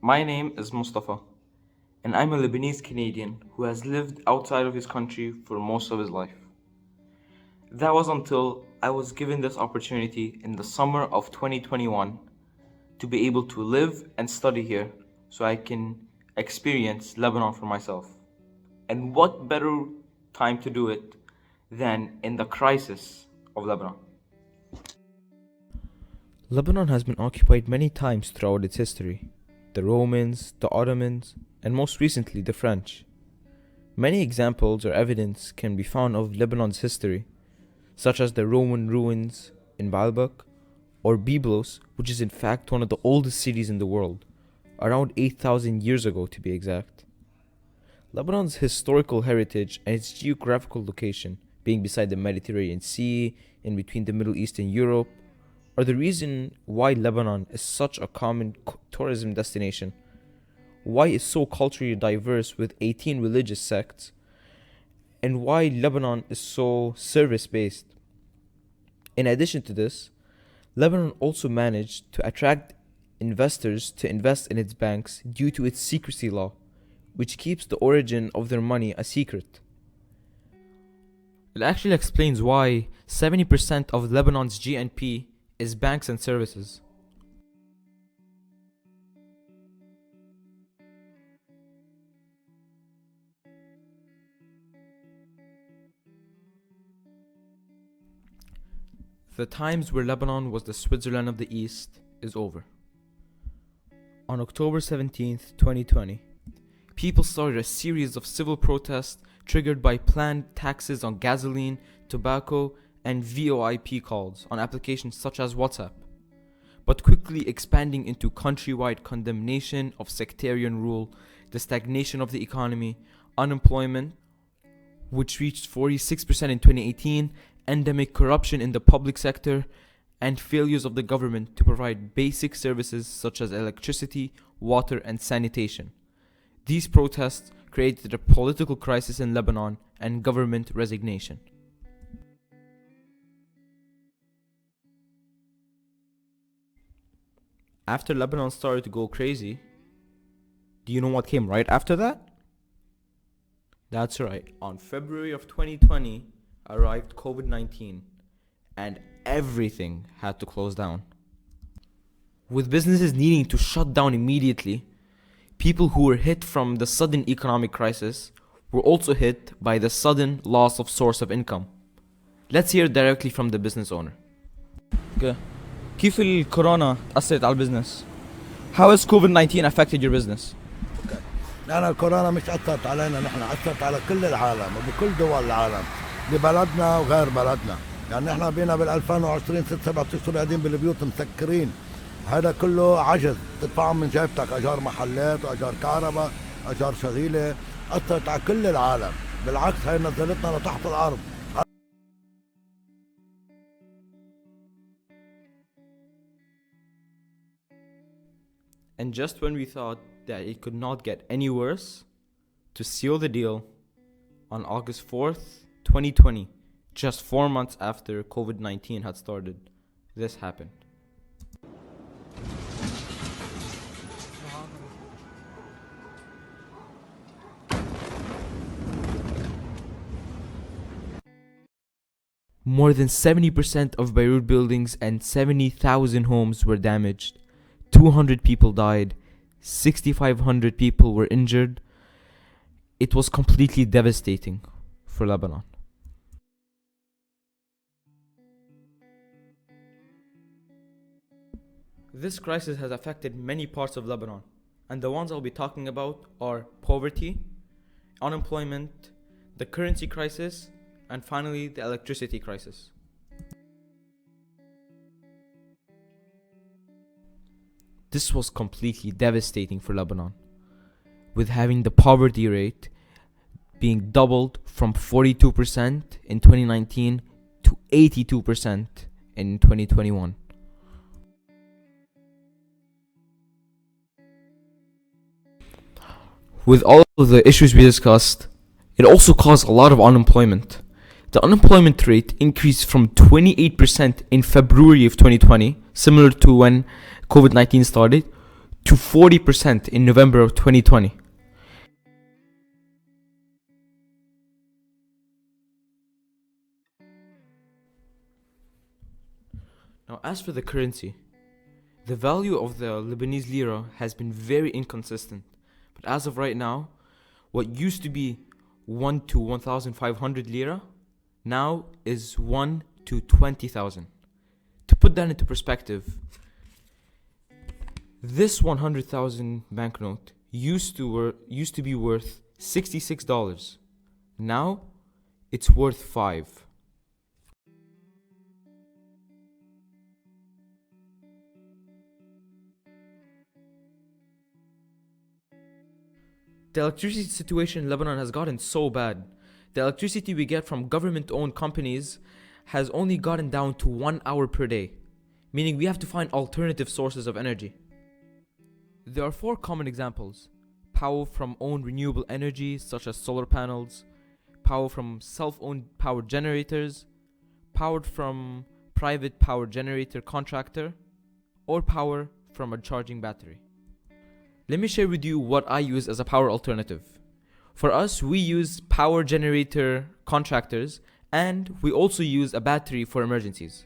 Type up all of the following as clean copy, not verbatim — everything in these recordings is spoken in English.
My name is Mustafa, and I'm a Lebanese Canadian who has lived outside of his country for most of his life. That was until I was given this opportunity in the summer of 2021 to be able to live and study here so I can experience Lebanon for myself. And what better time to do it than in the crisis of Lebanon? Lebanon has been occupied many times throughout its history. The Romans, the Ottomans, and most recently the French. Many examples or evidence can be found of Lebanon's history, such as the Roman ruins in Baalbek, or Byblos, which is in fact one of the oldest cities in the world, around 8,000 years ago to be exact. Lebanon's historical heritage and its geographical location, being beside the Mediterranean Sea, in between the Middle East and Europe, are the reason why Lebanon is such a common tourism destination, why it's so culturally diverse with 18 religious sects, and why Lebanon is so service-based. In addition to this, Lebanon also managed to attract investors to invest in its banks due to its secrecy law, which keeps the origin of their money a secret. It actually explains why 70% of Lebanon's GNP is banks and services. The times where Lebanon was the Switzerland of the East is over. On October 17th, 2020, people started a series of civil protests triggered by planned taxes on gasoline, tobacco, and VoIP calls on applications such as WhatsApp, but quickly expanding into countrywide condemnation of sectarian rule, the stagnation of the economy, unemployment, which reached 46% in 2018, endemic corruption in the public sector, and failures of the government to provide basic services such as electricity, water, and sanitation. These protests created a political crisis in Lebanon and government resignation. After Lebanon started to go crazy, do you know what came right after that? That's right. On February of 2020 arrived COVID-19 and everything had to close down. With businesses needing to shut down immediately, people who were hit from the sudden economic crisis were also hit by the sudden loss of source of income. Let's hear directly from the business owner. Okay. كيف الكورونا أثرت على البزنس؟ How has COVID-19 affected your business? لأن الكورونا مش أثرت علينا نحن، أثرت على كل العالم وبكل دول العالم ببلدنا وغير بلدنا. يعني نحن بينا بال 2020 6-7 اشهر قاعدين بالبيوت مسكرين، هذا كله عجز تدفعهم من جيبتك، أجار محلات وأجار كهرباء، أجار شغيلة، أثرت على كل العالم، بالعكس هي نزلتنا لتحت الأرض. And just when we thought that it could not get any worse, to seal the deal, on August 4th, 2020, just 4 months after COVID-19 had started, this happened. More than 70% of Beirut buildings and 70,000 homes were damaged. 200 people died, 6,500 people were injured. It was completely devastating for Lebanon. This crisis has affected many parts of Lebanon, and the ones I'll be talking about are poverty, unemployment, the currency crisis, and finally the electricity crisis. This was completely devastating for Lebanon, with having the poverty rate being doubled from 42% in 2019 to 82% in 2021. With all of the issues we discussed, it also caused a lot of unemployment. The unemployment rate increased from 28% in February of 2020, similar to when COVID-19 started, to 40% in November of 2020. Now, as for the currency, the value of the Lebanese lira has been very inconsistent. But as of right now, what used to be 1 to 1,500 lira now is 1 to 20,000. To put that into perspective, this 100,000 banknote used to be worth $66. Now it's worth $5. The electricity situation in Lebanon has gotten so bad. The electricity we get from government-owned companies has only gotten down to 1 hour per day, meaning we have to find alternative sources of energy. There are 4 common examples: power from owned renewable energy such as solar panels, power from self-owned power generators, power from private power generator contractor, or power from a charging battery. Let me share with you what I use as a power alternative. For us, we use power generator contractors, and we also use a battery for emergencies.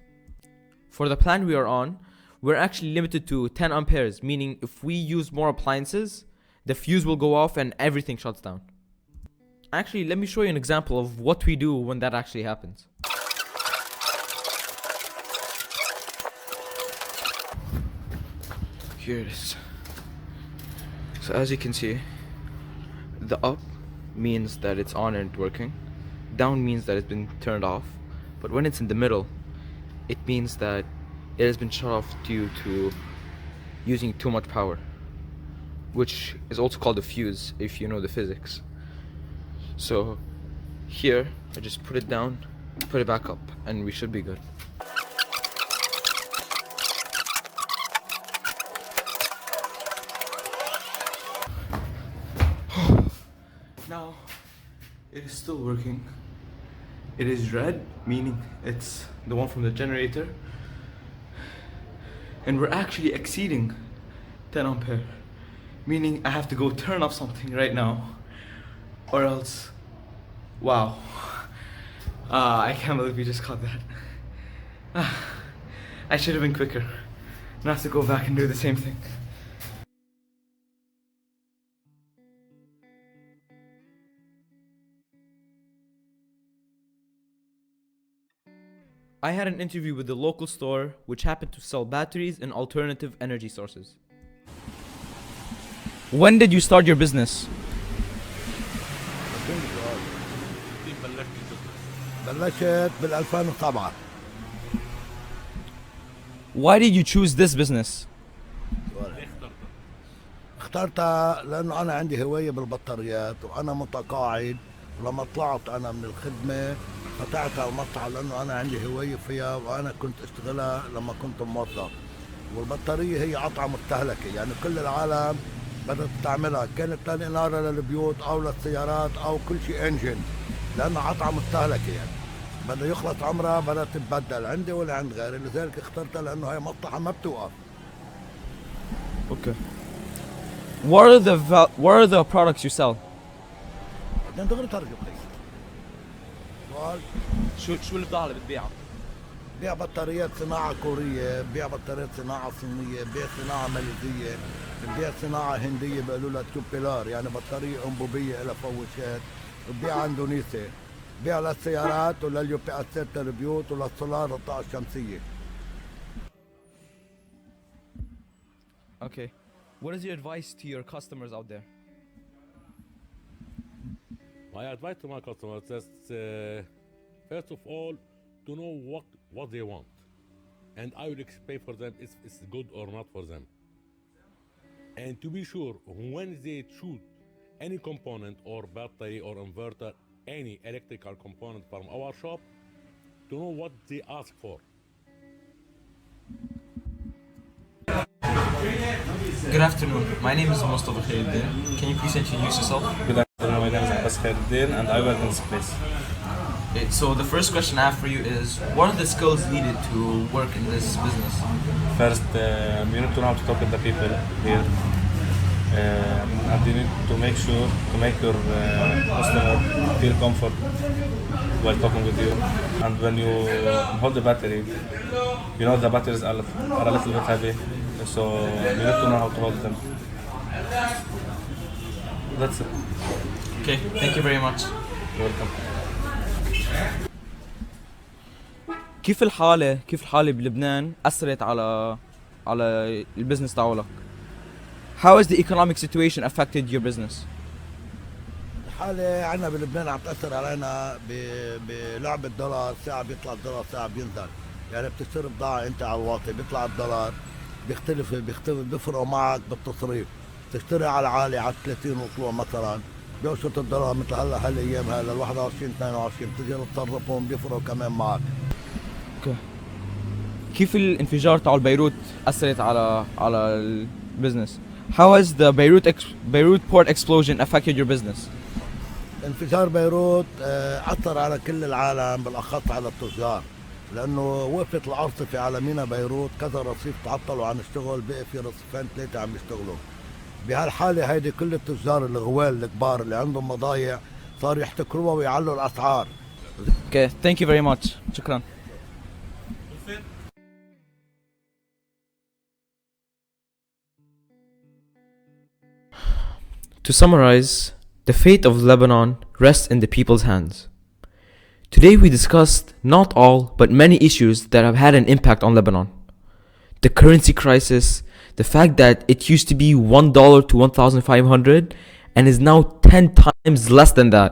For the plan we are on, we're actually limited to 10 amperes, meaning if we use more appliances, the fuse will go off and everything shuts down. Actually, let me show you an example of what we do when that actually happens. Here it is. So as you can see, the up means that it's on and working, down means that it's been turned off, but when it's in the middle, it means that it has been shut off due to using too much power, which is also called a fuse if you know the physics. So here, I just put it down, put it back up, and we should be good. Now, it is still working. It is red, meaning it's the one from the generator. And we're actually exceeding 10 ampere, meaning I have to go turn off something right now, or else, wow. I can't believe we just caught that. I should have been quicker. Now I have to go back and do the same thing. I had an interview with the local store, which happened to sell batteries and alternative energy sources. When did you start your business? بلشت بال 2007. Why did you choose this business? اخترتها لانه انا عندي هوايه بالبطاريات وانا متقاعد، ولما طلعت انا من الخدمه فتحت المطعم لانه انا عندي هوايه فيها، وانا كنت اشتغلها لما كنت موظف. والبطاريه هي قطعه مستهلكه، يعني كل العالم بدها تستعملها، كانت للاناره للبيوت او للسيارات او كل شيء انجن، لانها قطعه مستهلكه يعني بدها يخلص عمرها بدها تتبدل عندي ولا عند غيري، لذلك اخترتها لانه هي مطرحه ما بتوقف. Okay. What are the products you sell? بدنا دغري ترجم خي. سؤال شو البضاعة اللي بتبيعها؟ بيع بطاريات صناعة كورية، بيع بطاريات صناعة صينية، بيع صناعة ماليزية، بيع صناعة هندية بيقولوا لها توبيلار، يعني بطارية أنبوبية إلها فوشات، بيع اندونيسي، بيع للسيارات ولليو بي اسات للبيوت وللسولار للطاقة الشمسية. Okay. What is your advice to your customers out there? My advice to my customers is, first of all, to know what they want, and I will explain for them if it's good or not for them. And to be sure, when they choose any component or battery or inverter, any electrical component from our shop, to know what they ask for. Good afternoon. My name is Mustafa Khairuddin. Can you please introduce yourself? Good afternoon, my name is Abbas Khairuddin and I work in this place. Okay, so the first question I have for you is, what are the skills needed to work in this business? First, you need to know how to talk with the people here. and you need to make sure to make your customer feel comfort while talking with you. And when you hold the battery, you know the batteries are a little bit heavy, so you need to know how to hold them. That's it. Okay, thank you very much. You're welcome. كيف الحالة بلبنان أثرت على البزنس تاعولك؟ How has the economic situation affected your business? الحالة عنا بلبنان عم تأثر علينا بلعب الدولار، ساعة بيطلع الدولار ساعة بينزل. يعني بتشتري بضاعة أنت على الواطي بيطلع الدولار بيختلف بيفرقوا معك بالتصريف. تشتري على العالي على 30 وطلوع مثلا بيقشط الدولار مثل هلا هالايام هلا ال 21 22 بتجي تصرفهم بيفرقوا كمان معك. اوكي. كيف الانفجار تاع بيروت أثرت على البزنس؟ How has the Beirut port explosion affected your business? انفجار بيروت أثر على كل العالم بالأخص على التجار، لأنه وقفت العاصفة على ميناء بيروت، كذا رصيف تعطلوا عن الشغل، بقي في رصيفين ثلاثة عم يشتغلوا. بهالحالة هيدي كل التجار الغوال الكبار اللي عندهم مضايع صاروا يحتكروها ويعلوا الأسعار. Okay, thank you very much. شكرا. To summarize, the fate of Lebanon rests in the people's hands. Today we discussed not all, but many issues that have had an impact on Lebanon. The currency crisis, the fact that it used to be $1 to 1,500 and is now 10 times less than that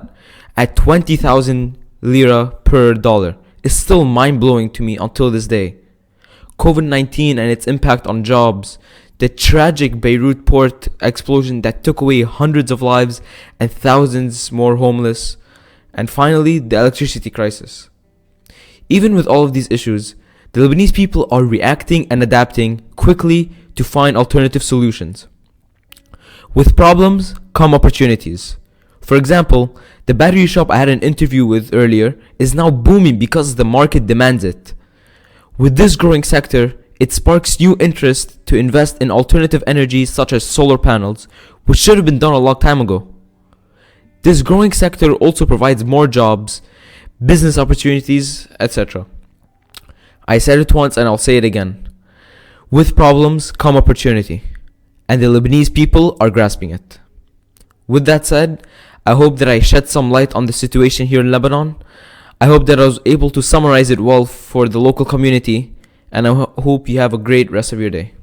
at 20,000 lira per dollar is still mind-blowing to me until this day. COVID-19 and its impact on jobs, the tragic Beirut port explosion that took away hundreds of lives and thousands more homeless, and finally the electricity crisis. Even with all of these issues, the Lebanese people are reacting and adapting quickly to find alternative solutions. With problems come opportunities. For example, the battery shop I had an interview with earlier is now booming because the market demands it. With this growing sector, it sparks new interest to invest in alternative energies such as solar panels, which should have been done a long time ago. This growing sector also provides more jobs, business opportunities, etc. I said it once and I'll say it again. With problems come opportunity, and the Lebanese people are grasping it. With that said, I hope that I shed some light on the situation here in Lebanon. I hope that I was able to summarize it well for the local community, and I hope you have a great rest of your day.